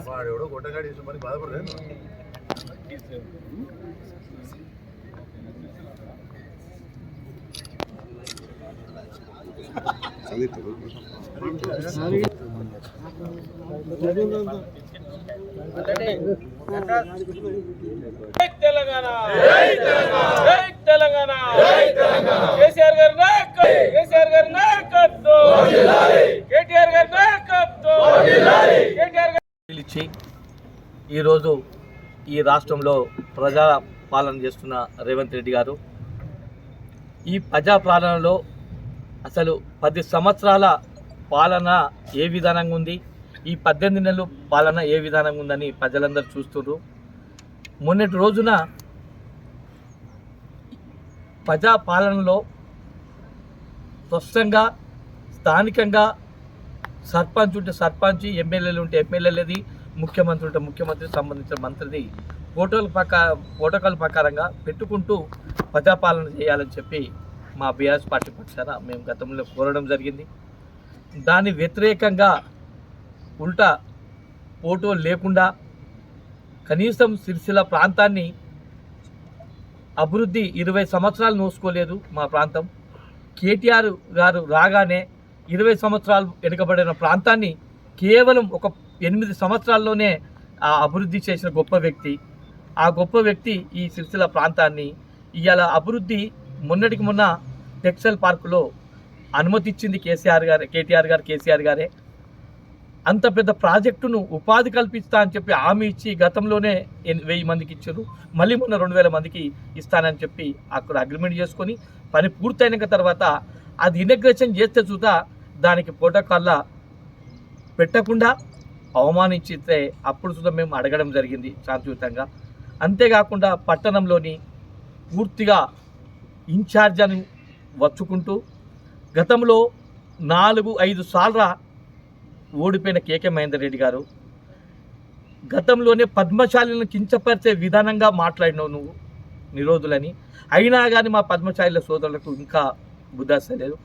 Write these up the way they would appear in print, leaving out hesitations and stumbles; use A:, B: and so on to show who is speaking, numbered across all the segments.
A: వాడు ఎవడో కొట్టగాడి మరి బాధపడలేదు.
B: తెలంగాణ తెలంగాణ కేసీఆర్ గారి నాయకత్వం, కేటీఆర్ గారి నాయకత్వం. ఈరోజు ఈ రాష్ట్రంలో ప్రజా పాలన చేస్తున్న రేవంత్ రెడ్డి గారు ఈ ప్రజా పాలనలో అసలు 10 సంవత్సరాల పాలన ఏ విధానంగా ఉంది, ఈ 18 నెలల పాలన ఏ విధానంగా ఉందని ప్రజలందరూ చూస్తున్నారు. మొన్నటి రోజున ప్రజా పాలనలో స్పష్టంగా స్థానికంగా సర్పంచ్ ఉంటే సర్పంచ్, ఎమ్మెల్యేలు ఉంటే ఎమ్మెల్యేలది, ముఖ్యమంత్రి ఉంటే ముఖ్యమంత్రి సంబంధించిన మంత్రిది ప్రోటోకాల్ ప్రకారంగా పెట్టుకుంటూ ప్రజాపాలన చేయాలని చెప్పి మా బీఆర్ఎస్ పార్టీ పక్షాన మేము గతంలో కోరడం జరిగింది. దాని వ్యతిరేకంగా ఉల్టా ఫోటో లేకుండా కనీసం సిరిసిల్ల ప్రాంతాన్ని అభివృద్ధి 20 సంవత్సరాలు నోసుకోలేదు మా ప్రాంతం. కేటీఆర్ గారు రాగానే 20 సంవత్సరాలు వెనుకబడిన ప్రాంతాన్ని కేవలం ఒక 8 సంవత్సరాల్లోనే ఆ అభివృద్ధి చేసిన గొప్ప వ్యక్తి. ఆ గొప్ప వ్యక్తి ఈ సిరిసిల్ల ప్రాంతాన్ని ఇవాళ అభివృద్ధి మొన్నటికి మొన్న టెక్స్టైల్ పార్కులో అనుమతి ఇచ్చింది కేసీఆర్ గారే. అంత పెద్ద ప్రాజెక్టును ఉపాధి కల్పిస్తా అని చెప్పి హామీ ఇచ్చి గతంలోనే 1000 మందికి ఇచ్చారు. మళ్ళీ మొన్న 2000 మందికి ఇస్తానని చెప్పి అక్కడ అగ్రిమెంట్ చేసుకొని పని పూర్తయిన తర్వాత అది ఇనగ్రేషన్ చేస్తే చూద్దా దానికి ప్రోటోకాల్లా పెట్టకుండా అవమానించితే అప్పుడు చూద్దాం మేము అడగడం జరిగింది శాంతియుతంగా. అంతేకాకుండా పట్టణంలోని పూర్తిగా ఇన్ఛార్జీని వచ్చుకుంటూ గతంలో 4-5 సార్లు ఓడిపోయిన కేకే మహేందర్ రెడ్డి గారు గతంలోనే పద్మశాలిలను కించపరిచే విధానంగా మాట్లాడినావు నువ్వు నిరోధులని. అయినా కానీ మా పద్మశాలిల సోదరులకు ఇంకా బుద్ధాసలేదు.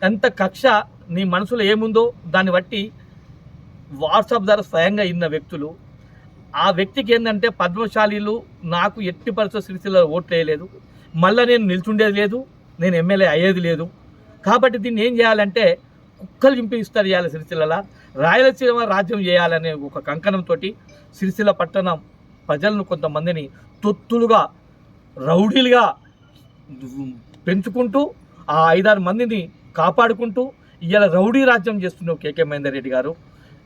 B: ఎంత కక్ష నీ మనసులో ఏముందో దాన్ని బట్టి వాట్సాప్ ద్వారా స్వయంగా ఇన్న వ్యక్తులు ఆ వ్యక్తికి ఏంటంటే పద్మశాలీలు నాకు ఎట్టి పరిస్థితుల్లో సిరిసిల్ల ఓట్లు వేయలేదు, మళ్ళీ నేను నిల్చుండేది లేదు, నేను ఎమ్మెల్యే అయ్యేది లేదు. కాబట్టి దీన్ని ఏం చేయాలంటే కుక్కలు చింపిస్తారు చేయాలి, సిరిసిల్ల రాయలసీమ రాజ్యం చేయాలనే ఒక కంకణంతో సిరిసిల్ల పట్టణం ప్రజలను కొంతమందిని తొత్తులుగా రౌడీలుగా పెంచుకుంటూ ఆ 5-6 మందిని కాపాడుకుంటూ ఇవాళ రౌడీ రాజ్యం చేస్తున్నావు కేకే మహేందర్ రెడ్డి గారు.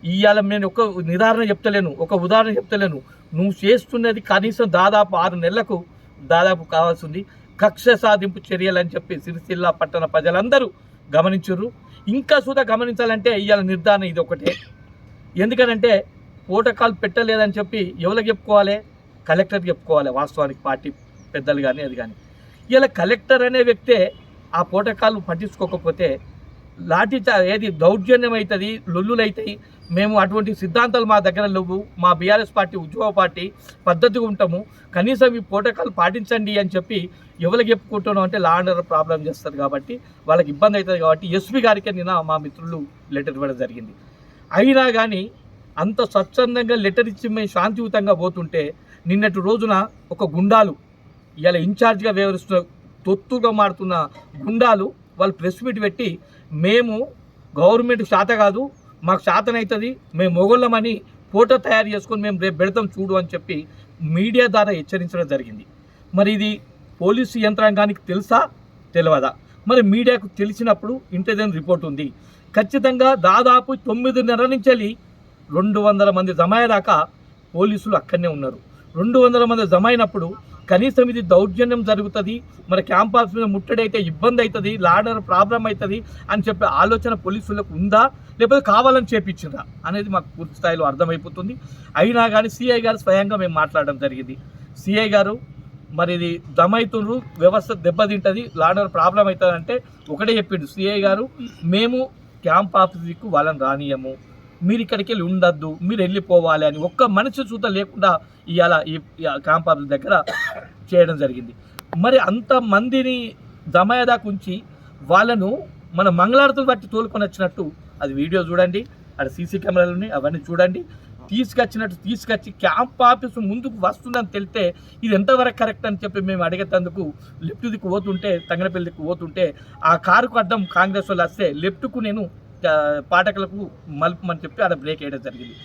B: ఇవాళ నేను ఒక ఉదాహరణ చెప్తలేను. నువ్వు చేస్తున్నది కనీసం దాదాపు 6 నెలలకు కావాల్సింది కక్ష సాధింపు చర్యలు అని చెప్పి సిరిసిల్ల పట్టణ ప్రజలందరూ గమనించారు. ఇంకా సుధా గమనించాలంటే ఇవాళ నిర్ధారణ ఇది ఒకటే. ఎందుకనంటే ప్రోటోకాల్ పెట్టలేదని చెప్పి ఎవరికి చెప్పుకోవాలి? కలెక్టర్కి చెప్పుకోవాలి. వాస్తవానికి పార్టీ పెద్దలు కానీ అది కానీ ఇలా కలెక్టర్ అనే వ్యక్తే ఆ ప్రోటోకాల్ పట్టించుకోకపోతే ఏది దౌర్జన్యం అవుతుంది, లొల్లులు అవుతాయి. మేము అటువంటి సిద్ధాంతాలు మా దగ్గర లేవు. మా బీఆర్ఎస్ పార్టీ ఉద్యోగ పార్టీ పద్ధతిగా ఉంటాము. కనీసం ఈ ప్రోటోకాల్ పాటించండి అని చెప్పి ఎవరికి చెప్పుకుంటున్నాం అంటే లా అండ్ ఆర్డర్ ప్రాబ్లం చేస్తారు కాబట్టి వాళ్ళకి ఇబ్బంది అవుతుంది. కాబట్టి ఎస్పీ గారికి నిన్న మా మిత్రులు లెటర్ ఇవ్వడం జరిగింది. అయినా కానీ అంత స్వచ్ఛందంగా లెటర్ ఇచ్చి మేము శాంతియుతంగా పోతుంటే నిన్నటి రోజున ఒక గుండాలు ఇలా ఇన్ఛార్జ్గా వ్యవహరిస్తున్న తొత్తుగా మారుతున్న గుండాలు వాళ్ళు ప్రెస్ మీట్ పెట్టి మేము గవర్నమెంట్ శాత కాదు, మాకు శాతనవుతుంది, మేము మొగోళ్ళమని ఫోటో తయారు చేసుకొని మేము రేపు పెడతాం చూడు అని చెప్పి మీడియా ద్వారా హెచ్చరించడం జరిగింది. మరి ఇది పోలీసు యంత్రాంగానికి తెలుసా తెలియదా? మరి మీడియాకు తెలిసినప్పుడు ఇంటెలిజెన్స్ రిపోర్ట్ ఉంది. ఖచ్చితంగా దాదాపు 9:30 నుంచి 200 మంది జమ అయ్యేదాకా పోలీసులు అక్కడనే ఉన్నారు. 200 మంది జమ అయినప్పుడు కనీసం ఇది దౌర్జన్యం జరుగుతుంది, మరి క్యాంపస్ మీద ముట్టడైతే ఇబ్బంది అవుతుంది, లాడర్ ప్రాబ్లం అవుతుంది అని చెప్పే ఆలోచన పోలీసులకు ఉందా లేకపోతే కావాలని చేపించిందా అనేది మాకు పూర్తి స్థాయిలో అర్థమైపోతుంది. అయినా కానీ సిఐ గారు స్వయంగా మేము మాట్లాడడం జరిగింది. సిఐ గారు మరి ఇది దమవుతుండ్రు, వ్యవస్థ దెబ్బతింటుంది, లాడర్ ప్రాబ్లం అవుతుంది అంటే ఒకటే చెప్పిండు సిఐ గారు, మేము క్యాంప్ ఆఫీస్కు వాళ్ళని రానియము, మీరు ఇక్కడికి వెళ్ళి ఉండద్దు, మీరు వెళ్ళిపోవాలి అని ఒక్క మనిషి చూత లేకుండా ఇవాళ ఈ క్యాంప్ ఆఫీస్ దగ్గర చేయడం జరిగింది. మరి అంతమందిని జమయదాకు ఉంచి వాళ్ళను మన మంగళారతులు బట్టి తోలుకొని వచ్చినట్టు అది వీడియో చూడండి, అక్కడ సీసీ కెమెరాలు ఉన్నాయి, అవన్నీ చూడండి. తీసుకొచ్చి క్యాంప్ ఆఫీసు ముందుకు వస్తుందని తెలితే ఇది ఎంతవరకు కరెక్ట్ అని చెప్పి మేము అడిగేందుకు లెఫ్ట్ దిక్కు పోతుంటే, తంగనపల్లి దిక్కు పోతుంటే ఆ కారుకు అడ్డం కాంగ్రెస్ వాళ్ళు వస్తే లెఫ్ట్కు నేను పాఠకులకు మలుపమని చెప్పి ఆడ బ్రేక్ వేయడం జరిగింది.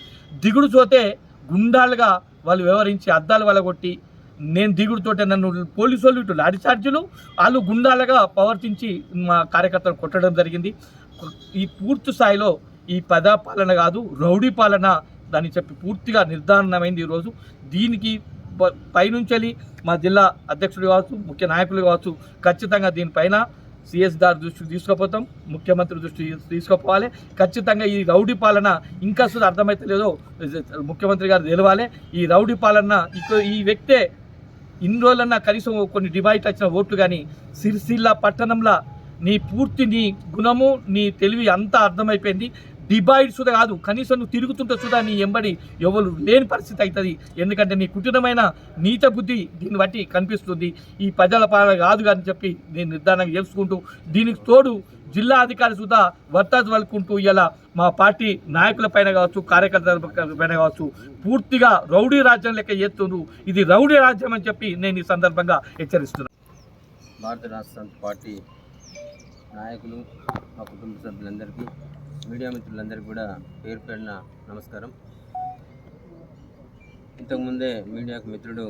B: దిగుడు చోతే గుండాలుగా వాళ్ళు వ్యవహరించి అద్దాలు వలగొట్టి నేను దిగుడుతోటే నన్ను పోలీసు వాళ్ళు ఇటు లాఠీ చార్జీలు వాళ్ళు గుండాలుగా ప్రవర్తించి మా కార్యకర్తలు కొట్టడం జరిగింది. ఈ పూర్తి స్థాయిలో ఈ పాలన కాదు, రౌడీ పాలన దాన్ని చెప్పి పూర్తిగా నిర్ధారణమైంది ఈరోజు. దీనికి పైనుంచి మా జిల్లా అధ్యక్షుడు కావచ్చు, ముఖ్య నాయకులు కావచ్చు, ఖచ్చితంగా దీనిపైన సిఎస్ గారి దృష్టికి తీసుకుపోతాం, ముఖ్యమంత్రి దృష్టికి తీసుకుపోవాలి. ఖచ్చితంగా ఈ రౌడీ పాలన ఇంకా అసలు అర్థమైతే లేదో ముఖ్యమంత్రి గారు తెలవాలి. ఈ రౌడీ పాలన ఈ వ్యక్తే ఇన్ని రోజులన్నా కనీసం కొన్ని డివైట్ వచ్చిన ఓట్లు కానీ సిరిసిల్ల పట్టణంలో నీ గుణము నీ తెలివి అంతా అర్థమైపోయింది. డివైడ్ సుధా కాదు, కనీసం నువ్వు తిరుగుతుంటే సుధా నీ ఎంబడి ఎవరు లేని పరిస్థితి అవుతుంది. ఎందుకంటే నీ కుటిలమైన నీచ బుద్ధి దీన్ని బట్టి కనిపిస్తుంది. ఈ ప్రజల పాలన కాదు అని చెప్పి నేను నిర్ధారణగా చేసుకుంటూ, దీనికి తోడు జిల్లా అధికారి సుధా వర్తాజు వలుకుంటూ ఇలా మా పార్టీ నాయకుల పైన కావచ్చు, కార్యకర్తల పైన కావచ్చు పూర్తిగా రౌడీ రాజ్యం లెక్క చేస్తుండ్రు. ఇది రౌడీ రాజ్యం అని చెప్పి నేను ఈ సందర్భంగా హెచ్చరిస్తున్నాను.
C: భారత రాష్ట్ర సమితి పార్టీ నాయకులు, మా కుటుంబ సభ్యులందరికీ, మీడియా మిత్రులందరికీ కూడా పేరు పేరున నమస్కారం. ఇంతకుముందే మీడియాకు మిత్రుడు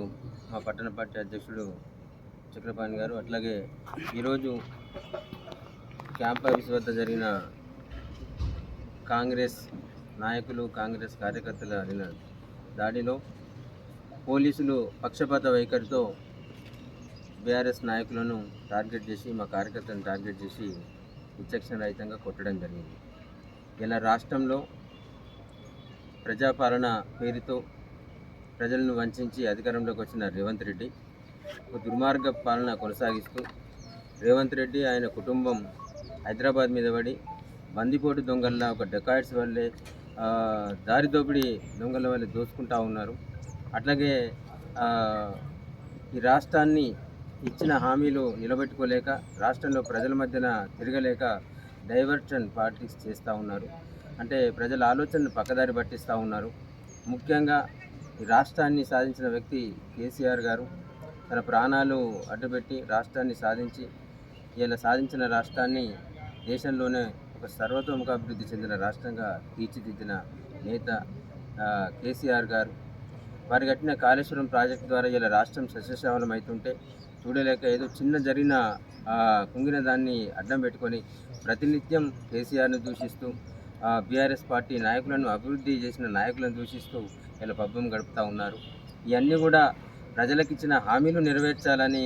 C: మా పట్టణ పార్టీ అధ్యక్షుడు చక్రపాణి గారు, అట్లాగే ఈరోజు క్యాంప్ ఆఫీస్ వద్ద జరిగిన కాంగ్రెస్ నాయకులు, కాంగ్రెస్ కార్యకర్తల జరిగిన దాడిలో పోలీసులు పక్షపాత వైఖరితో బీఆర్ఎస్ నాయకులను టార్గెట్ చేసి, మా కార్యకర్తలను టార్గెట్ చేసి విచక్షణ రహితంగా కొట్టడం జరిగింది. ఇలా రాష్ట్రంలో ప్రజాపాలన పేరుతో ప్రజలను వంచి అధికారంలోకి వచ్చిన రేవంత్ రెడ్డి ఒక దుర్మార్గ పాలన కొనసాగిస్తూ, రేవంత్ రెడ్డి ఆయన కుటుంబం హైదరాబాద్ మీద పడి బందిపోటు దొంగల్లా ఒక డెకాయిట్స్ వల్లే దారి దోపిడీ దొంగల వల్లే దోచుకుంటూ ఉన్నారు. అట్లాగే ఈ రాష్ట్రాన్ని ఇచ్చిన హామీలు నిలబెట్టుకోలేక, రాష్ట్రంలో ప్రజల మధ్యన తిరగలేక డైవర్షన్ పాలిటిక్స్ చేస్తూ ఉన్నారు. అంటే ప్రజల ఆలోచనను పక్కదారి పట్టిస్తూ ఉన్నారు. ముఖ్యంగా ఈ రాష్ట్రాన్ని సాధించిన వ్యక్తి కేసీఆర్ గారు తన ప్రాణాలు అడ్డుపెట్టి రాష్ట్రాన్ని సాధించి, ఇలా సాధించిన రాష్ట్రాన్ని దేశంలోనే ఒక సర్వతోముఖాభివృద్ధి చెందిన రాష్ట్రంగా తీర్చిదిద్దిన నేత కేసీఆర్ గారు. వారి కట్టిన కాళేశ్వరం ప్రాజెక్టు ద్వారా ఇలా రాష్ట్రం సస్యశ్యామలం అవుతుంటే చూడలేక ఏదో చిన్న జరిగిన కుంగిన దాన్ని అడ్డం పెట్టుకొని ప్రతినిత్యం కేసీఆర్ను దూషిస్తూ, బీఆర్ఎస్ పార్టీ నాయకులను, అభివృద్ధి చేసిన నాయకులను దూషిస్తూ ఇలా పబ్బం గడుపుతూ ఉన్నారు. ఇవన్నీ కూడా ప్రజలకు ఇచ్చిన హామీలు నెరవేర్చాలని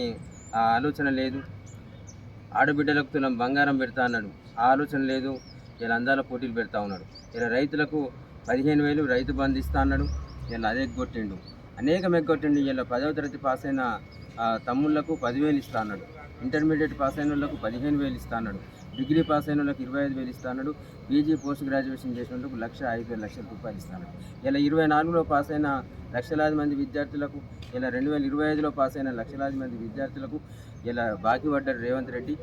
C: ఆలోచన లేదు. ఆడబిడ్డలకు తులం బంగారం పెడతా అన్నాడు, ఆ ఆలోచన లేదు. ఇలా అందాల పోటీలు పెడతా ఉన్నాడు. ఇలా రైతులకు 15,000 రైతు బంధు ఇస్తా అన్నాడు, ఇలా అదే ఎగ్గొట్టిండు, అనేకం ఎగ్గొట్టిండు. ఇలా 10వ తరగతి పాస్ అయిన తమ్ముళ్లకు 10,000 ఇస్తా అన్నాడు, ఇంటర్మీడియట్ పాస్ అయిన వాళ్ళకు 15,000 ఇస్తా అన్నాడు, డిగ్రీ పాస్ అయిన వాళ్ళకి 25,000 ఇస్తా అన్నాడు, పీజీ పోస్ట్ గ్రాడ్యుయేషన్ చేసిన వాళ్ళకు 1,05,000 లక్షల రూపాయలు ఇస్తా అన్నాడు. ఇలా 24లో పాస్ అయిన లక్షలాది మంది విద్యార్థులకు, ఇలా 2025లో పాస్ అయిన లక్షలాది మంది విద్యార్థులకు ఇలా బాకీ పడ్డారు రేవంత్ రెడ్డి.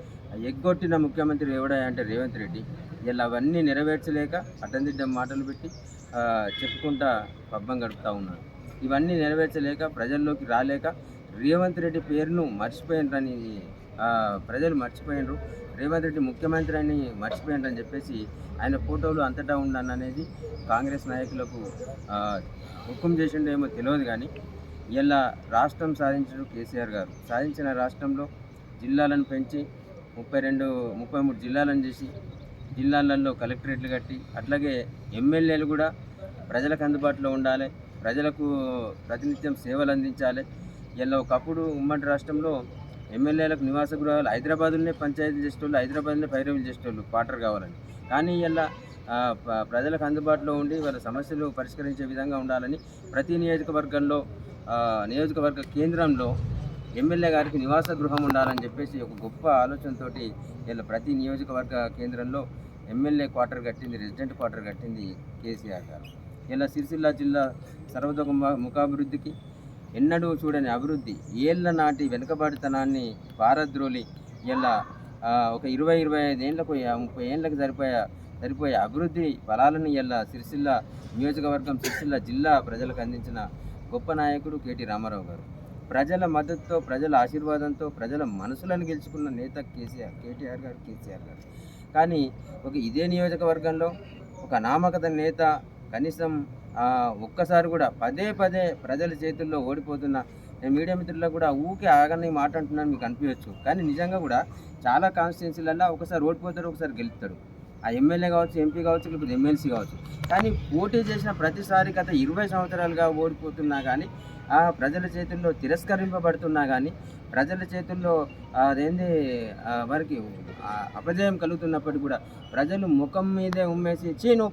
C: ఎగ్గొట్టిన ముఖ్యమంత్రి ఎవడా అంటే రేవంత్ రెడ్డి. ఇలా అవన్నీ నెరవేర్చలేక అడ్డందిడ్డం మాటలు పెట్టి చెప్పుకుంటా పబ్బం గడుపుతూ ఉన్నారు. ఇవన్నీ నెరవేర్చలేక, ప్రజల్లోకి రాలేక రేవంత్ రెడ్డి పేరును మర్చిపోయినరని ప్రజలు మర్చిపోయినరు. రేవంత్ రెడ్డి ముఖ్యమంత్రి అని మర్చిపోయినరని చెప్పేసి ఆయన ఫోటోలు అంతటా ఉండననేది కాంగ్రెస్ నాయకులకు హుకుం చేసిండేమో తెలియదు. కానీ ఇలా రాష్ట్రం సాధించిన కేసీఆర్ గారు సాధించిన రాష్ట్రంలో జిల్లాలను పెంచి 33 జిల్లాలను చేసి, జిల్లాలలో కలెక్టరేట్లు కట్టి, అట్లాగే ఎమ్మెల్యేలు కూడా ప్రజలకు అందుబాటులో ఉండాలి, ప్రజలకు ప్రతినిత్యం సేవలు అందించాలి. ఇలా ఒకప్పుడు ఉమ్మడి రాష్ట్రంలో ఎమ్మెల్యేలకు నివాస గృహాలు హైదరాబాద్లోనే పంచాయతీ చేసేటోళ్ళు, హైదరాబాద్లోనే పైరవీలు చేసేటోళ్ళు క్వార్టర్ కావాలని. కానీ ఇలా ప్రజలకు అందుబాటులో ఉండి వాళ్ళ సమస్యలు పరిష్కరించే విధంగా ఉండాలని ప్రతి నియోజకవర్గంలో, నియోజకవర్గ కేంద్రంలో ఎమ్మెల్యే గారికి నివాస గృహం ఉండాలని చెప్పేసి ఒక గొప్ప ఆలోచనతో ఇలా ప్రతి నియోజకవర్గ కేంద్రంలో ఎమ్మెల్యే క్వార్టర్ కట్టింది, రెసిడెంట్ క్వార్టర్ కట్టింది కేసీఆర్ గారు. ఇలా సిరిసిల్ల జిల్లా సర్వతోముఖాభివృద్ధికి ఎన్నడూ చూడని అభివృద్ధి, ఏళ్ల నాటి వెనుకబాటుతనాన్ని పారద్రోలి ఇలా ఒక 20-25 ఏళ్ళకు 30 ఏళ్ళకి సరిపోయే అభివృద్ధి ఫలాలను ఇలా సిరిసిల్ల నియోజకవర్గం సిరిసిల్ల జిల్లా ప్రజలకు అందించిన గొప్ప నాయకుడు కేటీ రామారావు గారు. ప్రజల మద్దతుతో, ప్రజల ఆశీర్వాదంతో, ప్రజల మనసులను గెలుచుకున్న నేత కేటీఆర్ గారు, కేసీఆర్ గారు. కానీ ఇదే నియోజకవర్గంలో ఒక నామకత నేత కనీసం ఒక్కసారి కూడా పదే ప్రజల చేతుల్లో ఓడిపోతున్న మీడియా మిత్రులకు కూడా ఊకే ఆగని మాట అంటున్నాను మీకు అనిపించవచ్చు. కానీ నిజంగా కూడా చాలా కాన్స్టిట్యున్సీలలో ఒకసారి ఓడిపోతారు, ఒకసారి గెలుస్తారు. ఆ ఎమ్మెల్యే కావచ్చు, ఎంపీ కావచ్చు, లేకపోతే ఎమ్మెల్సీ కావచ్చు. కానీ పోటీ చేసిన ప్రతిసారి గత 20 సంవత్సరాలుగా ఓడిపోతున్నా కానీ, ప్రజల చేతుల్లో తిరస్కరింపబడుతున్నా కానీ, ప్రజల చేతుల్లో అదేంది వారికి అపజయం కలుగుతున్నప్పటికీ కూడా ప్రజలు ముఖం మీదే ఉమ్మేసి నువ్వు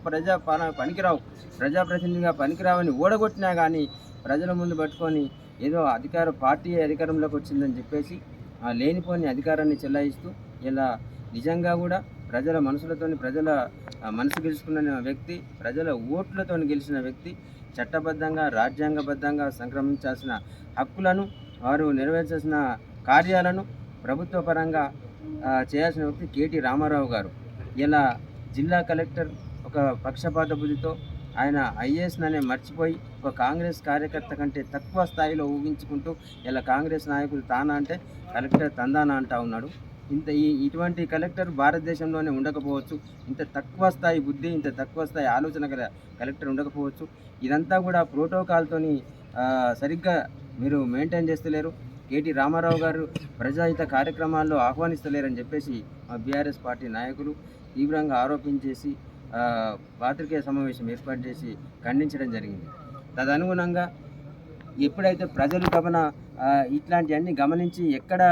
C: పనికిరావు, ప్రజాప్రతినిధిగా పనికిరావని ఓడగొట్టినా కానీ ప్రజల ముందు పట్టుకొని ఏదో పార్టీ అధికారంలోకి వచ్చిందని చెప్పేసి లేనిపోని అధికారాన్ని చెలాయిస్తూ ఇలా నిజంగా కూడా ప్రజల మనసులతోని ప్రజల మనసు గెలుచుకున్న వ్యక్తి, ప్రజల ఓట్లతో గెలిచిన వ్యక్తి, చట్టబద్ధంగా రాజ్యాంగబద్ధంగా సంక్రమించాల్సిన హక్కులను, వారు నెరవేర్చాల్సిన కార్యాలను ప్రభుత్వ పరంగా చేయాల్సిన వ్యక్తి కేటీ రామారావు గారు. ఇలా జిల్లా కలెక్టర్ ఒక పక్షపాత బుద్ధితో ఆయన ఐఏఎస్ననే మర్చిపోయి ఒక కాంగ్రెస్ కార్యకర్త కంటే తక్కువ స్థాయిలో ఊహించుకుంటూ ఇలా కాంగ్రెస్ నాయకులు తానా అంటే కలెక్టర్ తందానా అంటా ఉన్నాడు. ఇటువంటి కలెక్టర్ భారతదేశంలోనే ఉండకపోవచ్చు. ఇంత తక్కువ స్థాయి బుద్ధి, ఇంత తక్కువ స్థాయి ఆలోచన గల కలెక్టర్ ఉండకపోవచ్చు. ఇదంతా కూడా ప్రోటోకాల్తోని సరిగ్గా మీరు మెయింటైన్ చేస్తలేరు. కేటీ రామారావు గారు ప్రజాహిత కార్యక్రమాల్లో ఆహ్వానిస్తలేరని చెప్పేసి మా బీఆర్ఎస్ పార్టీ నాయకులు తీవ్రంగా ఆరోపించేసి పాత్రికేయ సమావేశం ఏర్పాటు చేసి ఖండించడం జరిగింది. తదనుగుణంగా ఎప్పుడైతే ప్రజలు తమన ఇట్లాంటివన్నీ గమనించి ఎక్కడ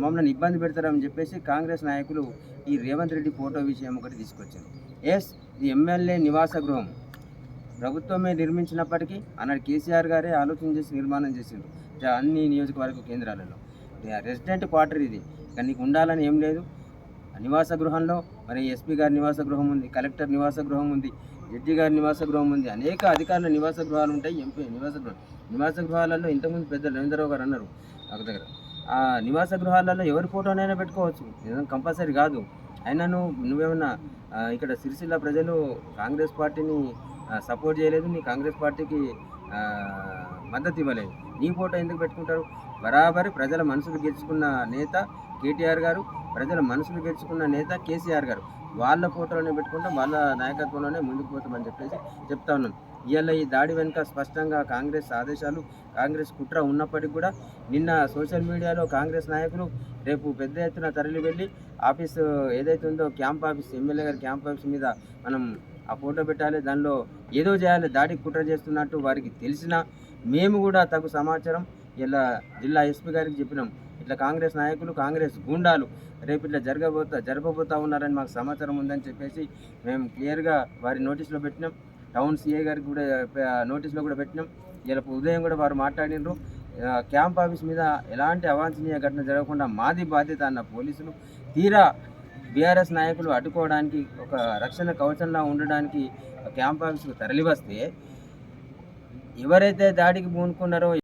C: మమ్మల్ని ఇబ్బంది పెడతారని చెప్పేసి కాంగ్రెస్ నాయకులు ఈ రేవంత్ రెడ్డి ఫోటో విషయం ఒకటి తీసుకొచ్చారు. ఇది ఎమ్మెల్యే నివాస గృహం ప్రభుత్వమే నిర్మించినప్పటికీ ఆనాడు కేసీఆర్ గారే ఆలోచన చేసి నిర్మాణం చేసిండ్రు అన్ని నియోజకవర్గ కేంద్రాలలో. రెసిడెంట్ క్వార్టర్ ఇది, కానీ నీకు ఉండాలని ఏం లేదు. నివాస గృహంలో మరి ఎస్పీ గారి నివాస గృహం ఉంది, కలెక్టర్ నివాస గృహం ఉంది, జడ్జి గారి నివాస గృహం ఉంది, అనేక అధికారుల నివాస గృహాలు ఉంటాయి. ఎంపీ నివాస గృహాలలో ఇంతకుముందు పెద్ద రవీంద్రరావు గారు అన్నారు ఒక దగ్గర. ఆ నివాస గృహాలలో ఎవరి ఫోటోనైనా పెట్టుకోవచ్చు, కంపల్సరీ కాదు. అయినా నువ్వేమన్నా ఇక్కడ సిరిసిల్ల ప్రజలు కాంగ్రెస్ పార్టీని సపోర్ట్ చేయలేదు, నీ కాంగ్రెస్ పార్టీకి మద్దతు ఇవ్వలేదు, నీ ఫోటో ఎందుకు పెట్టుకుంటారు? బరాబరి ప్రజల మనసులు గెలుచుకున్న నేత కేటీఆర్ గారు, ప్రజల మనసులు గెలుచుకున్న నేత కేసీఆర్ గారు, వాళ్ళ ఫోటోలోనే పెట్టుకుంటాం, వాళ్ళ నాయకత్వంలోనే ముందుకు పోతామని చెప్పేసి చెప్తా ఉన్నాం. ఇవాళ ఈ దాడి వెనుక స్పష్టంగా కాంగ్రెస్ ఆదేశాలు, కాంగ్రెస్ కుట్ర ఉన్నప్పటికీ కూడా నిన్న సోషల్ మీడియాలో కాంగ్రెస్ నాయకులు రేపు పెద్ద ఎత్తున తరలి వెళ్ళి ఆఫీసు ఏదైతే ఉందో క్యాంప్ ఆఫీస్, ఎమ్మెల్యే గారి క్యాంప్ ఆఫీస్ మీద మనం ఆ ఫోటో పెట్టాలి, దానిలో ఏదో చేయాలి, దాడికి కుట్ర చేస్తున్నట్టు వారికి తెలిసినా మేము కూడా తగు సమాచారం ఇలా జిల్లా ఎస్పీ గారికి చెప్పినాం. ఇట్లా కాంగ్రెస్ నాయకులు, కాంగ్రెస్ గూండాలు రేపు ఇట్లా జరగబోతా ఉన్నారని మాకు సమాచారం ఉందని చెప్పేసి మేము క్లియర్గా వారి నోటీసులో పెట్టినాం. టౌన్ సిఐ గారికి కూడా నోటీసులో కూడా పెట్టినాం. ఇలా ఉదయం కూడా వారు మాట్లాడినారు. క్యాంప్ ఆఫీస్ మీద ఎలాంటి అవాంఛనీయ ఘటన జరగకుండా మాది బాధ్యత అన్న పోలీసులు తీరా బీఆర్ఎస్ నాయకులు అడ్డుకోవడానికి, ఒక రక్షణ కవచంలా ఉండడానికి క్యాంప్ ఆఫీస్కు తరలివస్తే ఎవరైతే దాడికి పూనుకున్నారో